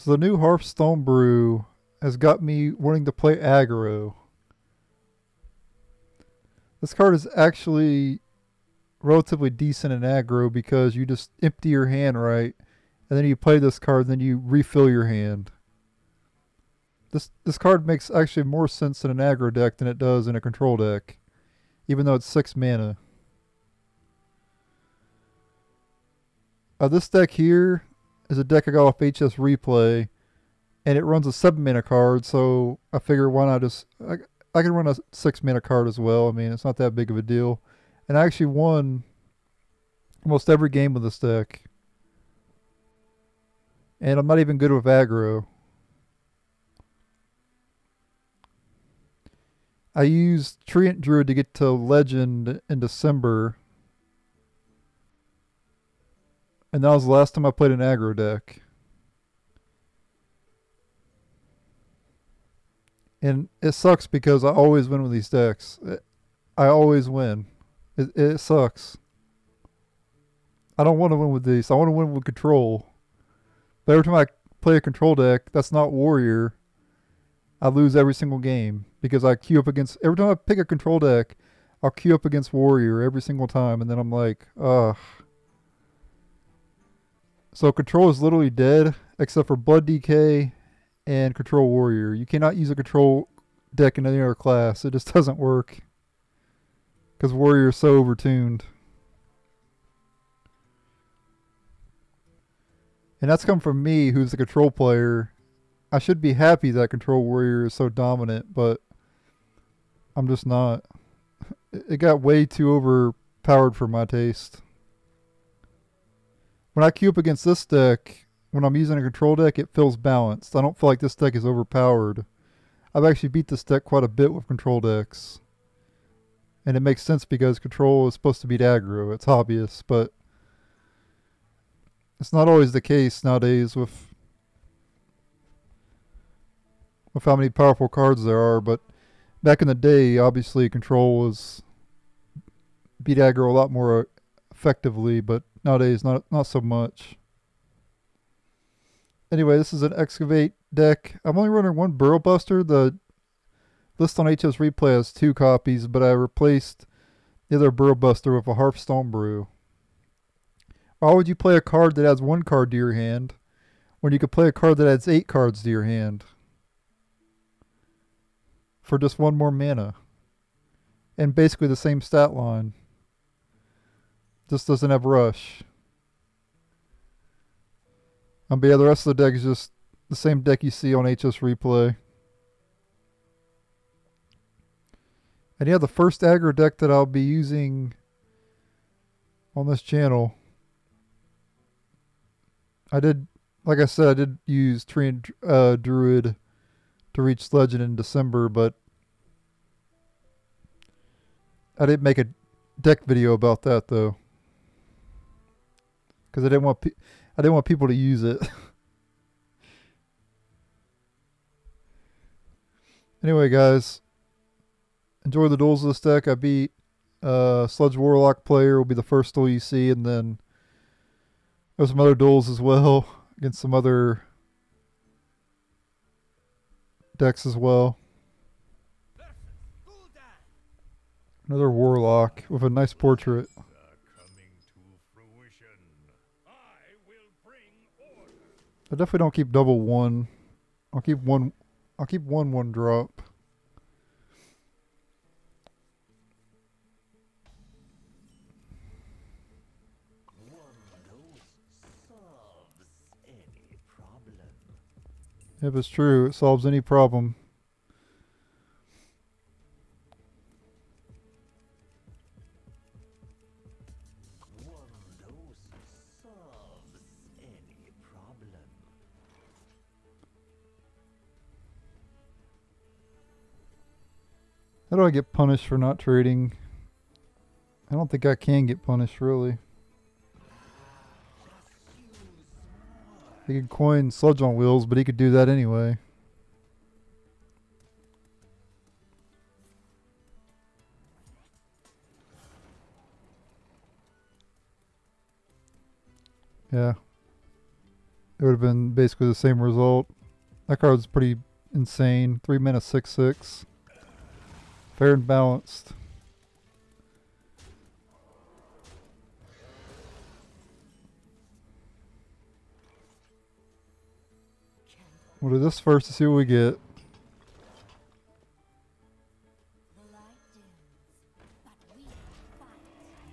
So the new Harth Stonebrew has got me wanting to play aggro. This card is actually relatively decent in aggro because you just empty your hand right, and then you play this card, and then you refill your hand. This card makes actually more sense in an aggro deck than it does in a control deck, even though it's 6 mana. This deck here is a deck I got off HS Replay, and it runs a 7 mana card, so I figure why not just... I can run a 6 mana card as well. I mean, it's not that big of a deal. And I actually won almost every game with this deck. And I'm not even good with aggro. I used Treant Druid to get to Legend in December. And that was the last time I played an aggro deck. And it sucks because I always win with these decks. I always win. It sucks. I don't want to win with these. I want to win with control. But every time I play a control deck that's not warrior, I lose every single game. Because I queue up against... Every time I pick a control deck, I'll queue up against warrior every single time. And then I'm like, ugh. So control is literally dead, except for Blood DK and Control Warrior. You cannot use a control deck in any other class. It just doesn't work. Because Warrior is so overtuned. And that's come from me, who's the control player. I should be happy that Control Warrior is so dominant, but I'm just not. It got way too overpowered for my taste. When I queue up against this deck, when I'm using a control deck, it feels balanced. I don't feel like this deck is overpowered. I've actually beat this deck quite a bit with control decks. And it makes sense because control is supposed to beat aggro. It's obvious, but it's not always the case nowadays with how many powerful cards there are. But back in the day, obviously control was beat aggro a lot more effectively, but nowadays not so much. Anyway, this is an excavate deck. I'm only running one Burrow Buster. The list on HS Replay has 2 copies, but I replaced the other Burrow Buster with a Harth Stonebrew. Why would you play a card that adds 1 card to your hand when you could play a card that adds 8 cards to your hand for just 1 more mana and basically the same stat line? Just doesn't have rush. But yeah, the rest of the deck is just the same deck you see on HS Replay. And yeah, the first aggro deck that I'll be using on this channel. Like I said, I did use Treant Druid to reach Legend in December, but I didn't make a deck video about that though. Because I didn't want people to use it. Anyway, guys, enjoy the duels of this deck. I beat Sludge Warlock player will be the first duel you see, and then there's some other duels as well against some other decks as well. Another Warlock with a nice portrait. I definitely don't keep double 1. I'll keep one 1 drop. If it's true, it solves any problem. How do I get punished for not trading? I don't think I can get punished, really. He could coin Sludge on Wheels, but he could do that anyway. Yeah. it would have been basically the same result. That card's pretty insane. 3 mana 6/6. Fair and balanced. We'll do this first to see what we get.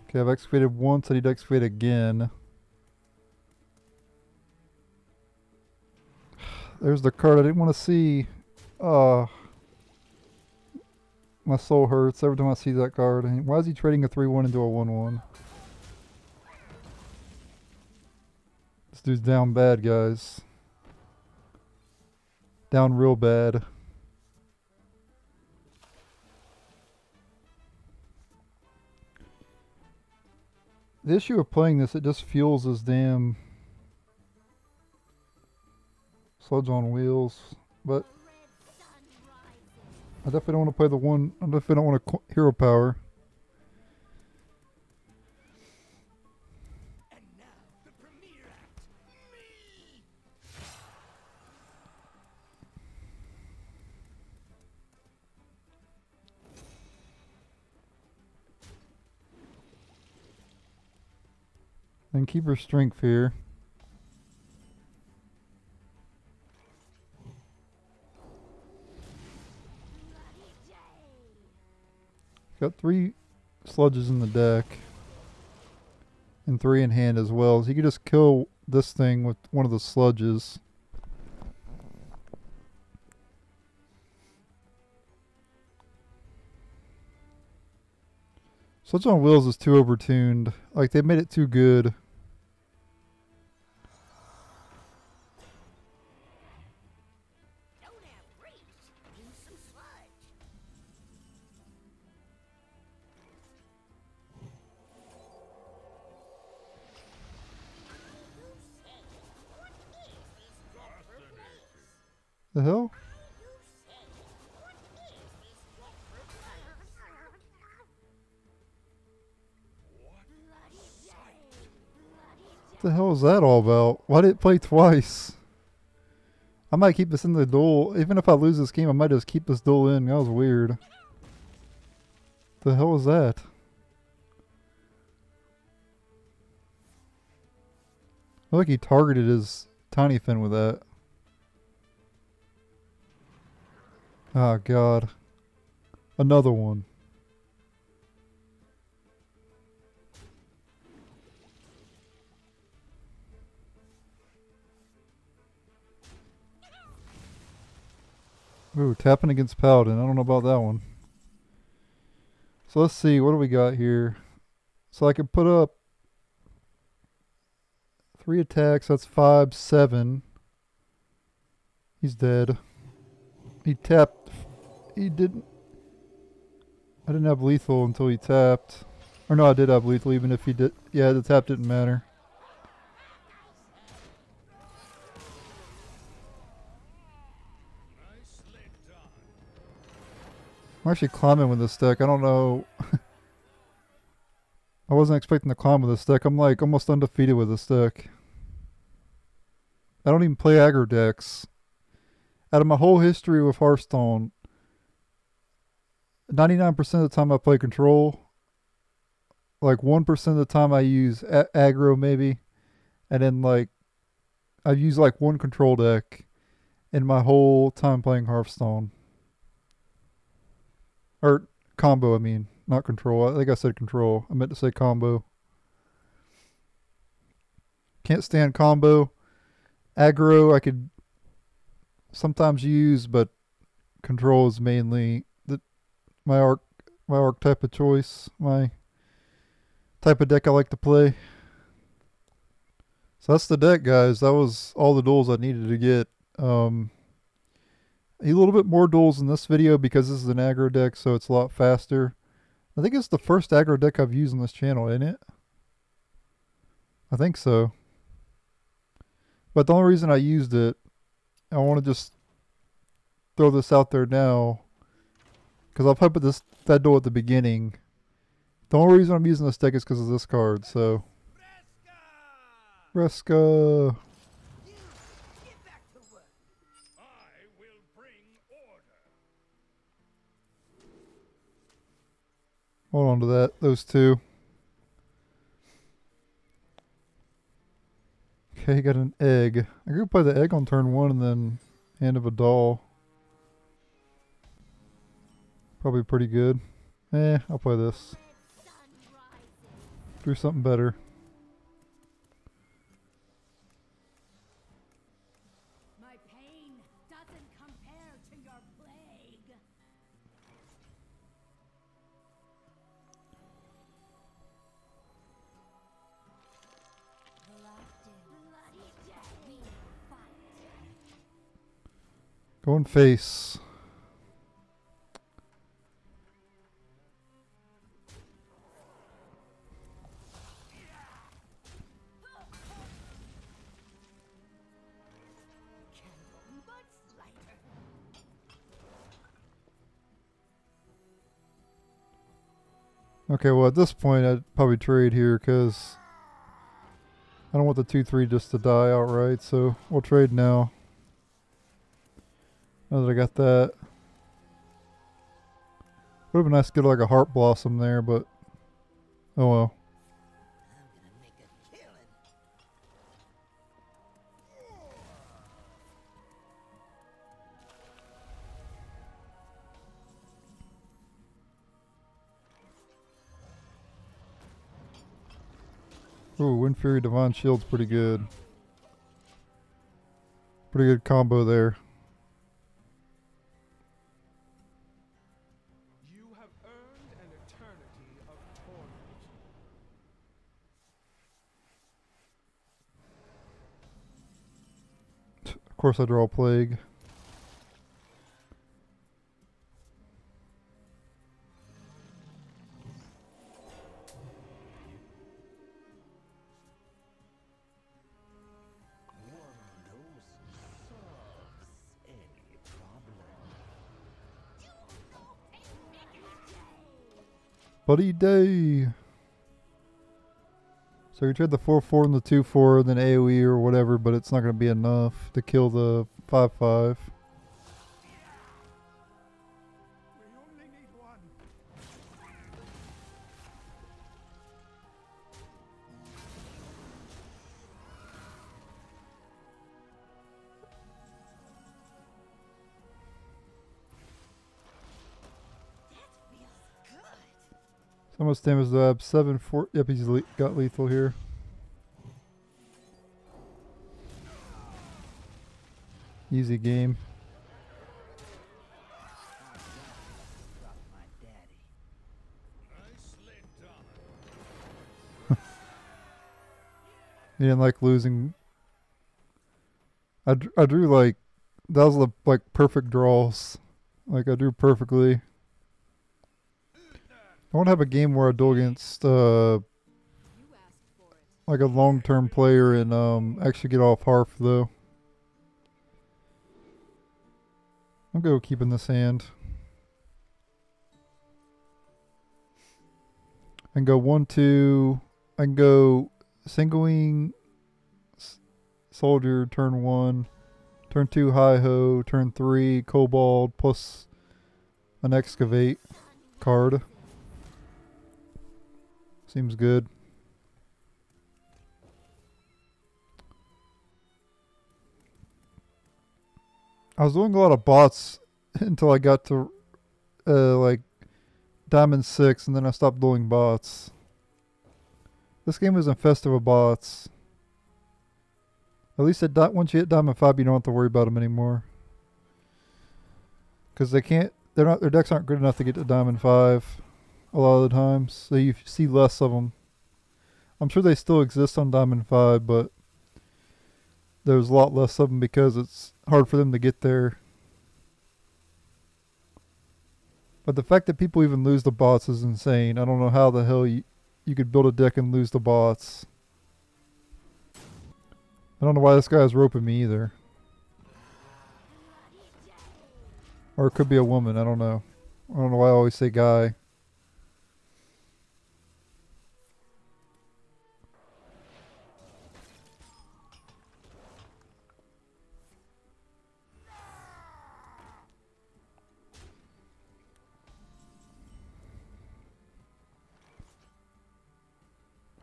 Okay, I've excavated once, I need to excavate again. There's the card I didn't want to see. My soul hurts every time I see that card. Why is he trading a 3/1 into a 1/1? This dude's down bad, guys. Down real bad. The issue of playing this, it just fuels his damn Sludge on Wheels, but I definitely don't want to play the one. I definitely don't want a hero power. And now the premiere act, me. And keep her strength here. Got 3 sludges in the deck. And 3 in hand as well. So you can just kill this thing with one of the sludges. Sludge on Wheels is too overtuned. Like, they made it too good. The hell? What the hell is that all about? Why did it play twice? I might keep this in the duel. Even if I lose this game, I might just keep this duel in. That was weird. The hell is that? I feel like he targeted his Tiny Fin with that. Oh god. Another one. Ooh, tapping against Paladin. I don't know about that one. So let's see, what do we got here? So I can put up 3 attacks, that's 5, 7. He's dead. He tapped. He didn't. I didn't have lethal until he tapped. Or no, I did have lethal even if he did. Yeah, the tap didn't matter. I'm actually climbing with this deck. I don't know. I wasn't expecting to climb with this deck. I'm like almost undefeated with this deck. I don't even play aggro decks. Out of my whole history with Hearthstone, 99% of the time I play control. Like 1% of the time I use aggro maybe. And then like, I've used like one control deck in my whole time playing Hearthstone. Or combo, I mean. Not control. I think I said control. I meant to say combo. Can't stand combo. Aggro I could sometimes use, but control is mainly my archetype of choice, my type of deck I like to play. So that's the deck, guys. That was all the duels I needed to get. A little bit more duels in this video because this is an aggro deck, so it's a lot faster. I think it's the first aggro deck I've used on this channel, isn't it? I think so. But the only reason I used it, I want to just throw this out there now, because I'll put that duel at the beginning. The only reason I'm using this deck is because of this card, so. Reska! Hold on to that. Those two. Okay, got an egg. I could play the egg on turn 1 and then Hand of a Doll. Probably pretty good. I'll play this. Do something better. My pain doesn't compare to your plague. Bloody day. We fight. Going face. Okay, well at this point I'd probably trade here because I don't want the 2-3 just to die outright, so we'll trade now. Now that I got that. Would have been nice to get like a Heart Blossom there, but oh well. I'm gonna make a killing. Ooh, Wind Fury Divine Shield's pretty good. Pretty good combo there. You have earned an eternity of torment. Of course I draw Plague. Bloody day. So you trade the 4-4 and the 2-4 and then AoE or whatever, but it's not going to be enough to kill the 5-5. We only need one. So much damage do I have? 7-4. Yep, he's got lethal here. Easy game. He didn't like losing. I drew like, that was the like perfect draws. Like I drew perfectly. I want to have a game where I duel against like a long-term player and actually get off Harth though. I'll go keeping this hand. I can go 1-2. I can go Sanguine Soldier turn 1, turn 2 Hi-Ho, turn 3 Kobold plus an Excavate card. Seems good. I was doing a lot of bots until I got to like Diamond 6 and then I stopped doing bots. This game is infested with bots. At least once you hit Diamond 5 you don't have to worry about them anymore. Because their decks aren't good enough to get to Diamond 5 a lot of the times. So you see less of them. I'm sure they still exist on Diamond 5, but there's a lot less of them because it's hard for them to get there. But the fact that people even lose the bots is insane. I don't know how the hell you could build a deck and lose the bots. I don't know why this guy is roping me either. Or it could be a woman, I don't know. I don't know why I always say guy.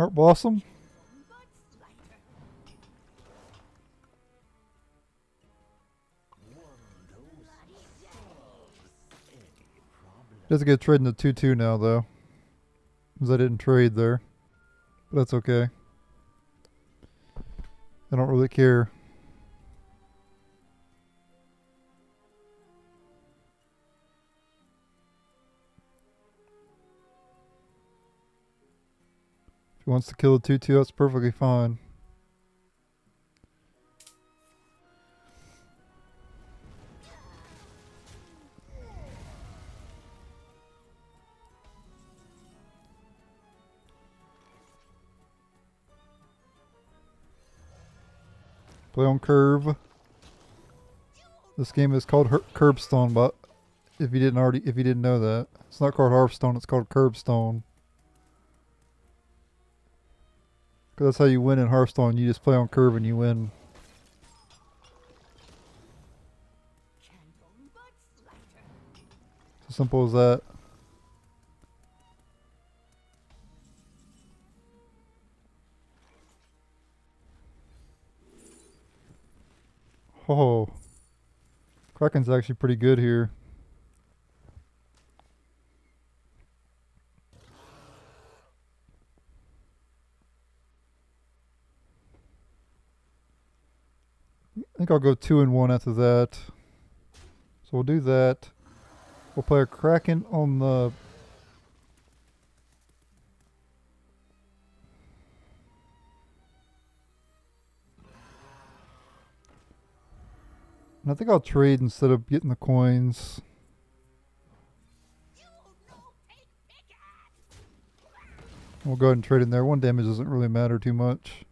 Heart Blossom. Doesn't get traded into 2/2 now though, because I didn't trade there. But that's okay. I don't really care. If he wants to kill a 2/2, that's perfectly fine. Play on curve. This game is called Curbstone, but if you didn't know that, it's not called Hearthstone. It's called Curbstone. Because that's how you win in Hearthstone. You just play on curve and you win. It's as simple as that. Oh, Kraken's actually pretty good here. I think I'll go 2-1 after that. So we'll do that. We'll play a Kraken on the... And I think I'll trade instead of getting the coins. We'll go ahead and trade in there. 1 damage doesn't really matter too much.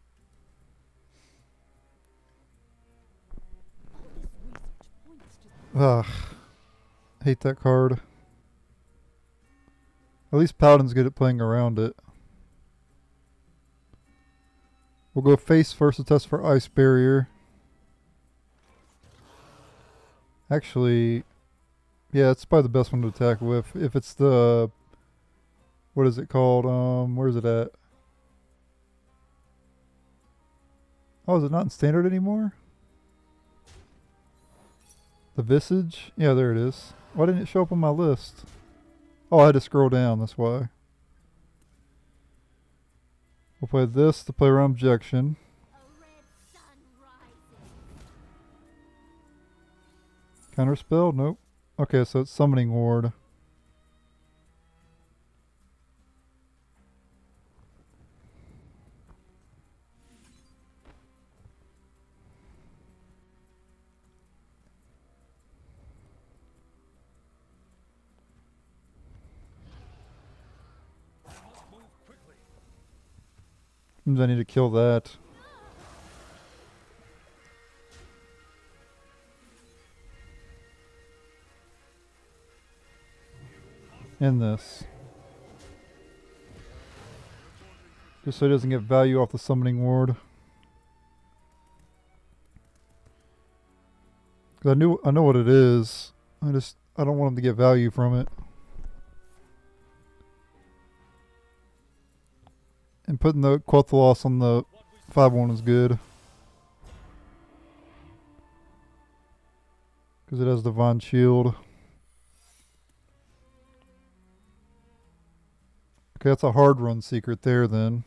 Ugh. Hate that card. At least Paladin's good at playing around it. We'll go face first to test for Ice Barrier. Actually, yeah, it's probably the best one to attack with. If it's the... What is it called? Where is it at? Oh, is it not in standard anymore? The Visage? Yeah, there it is. Why didn't it show up on my list? Oh, I had to scroll down, that's why. We'll play this to play around Objection. Counterspell? Nope. Okay, so it's Summoning Ward. Means I need to kill that. And this. Just so he doesn't get value off the Summoning Ward. Cause I know what it is. I don't want him to get value from it. And putting the Quel'Thalas on the 5/1 is good. Because it has Divine Shield. Okay, that's a hard run secret there then.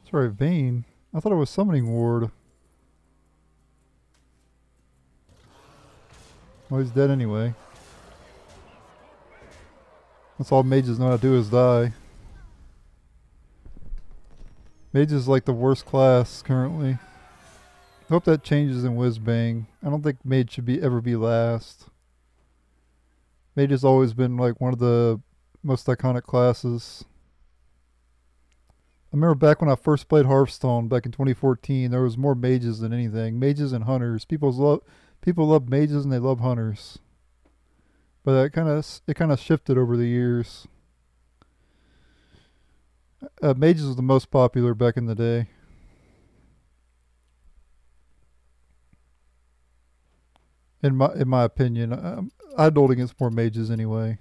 Sorry, Vayne. I thought it was Summoning Ward. Well, he's dead anyway. That's all mages know how to do is die. Mage is like the worst class currently. I hope that changes in Whizbang. I don't think Mage should ever be last. Mage has always been like one of the most iconic classes. remember back when I first played Hearthstone back in 2014, there was more mages than anything. Mages and hunters. People love mages and they love hunters. But it kind of shifted over the years. Mages was the most popular back in the day. In my opinion, I'd hold against more mages anyway.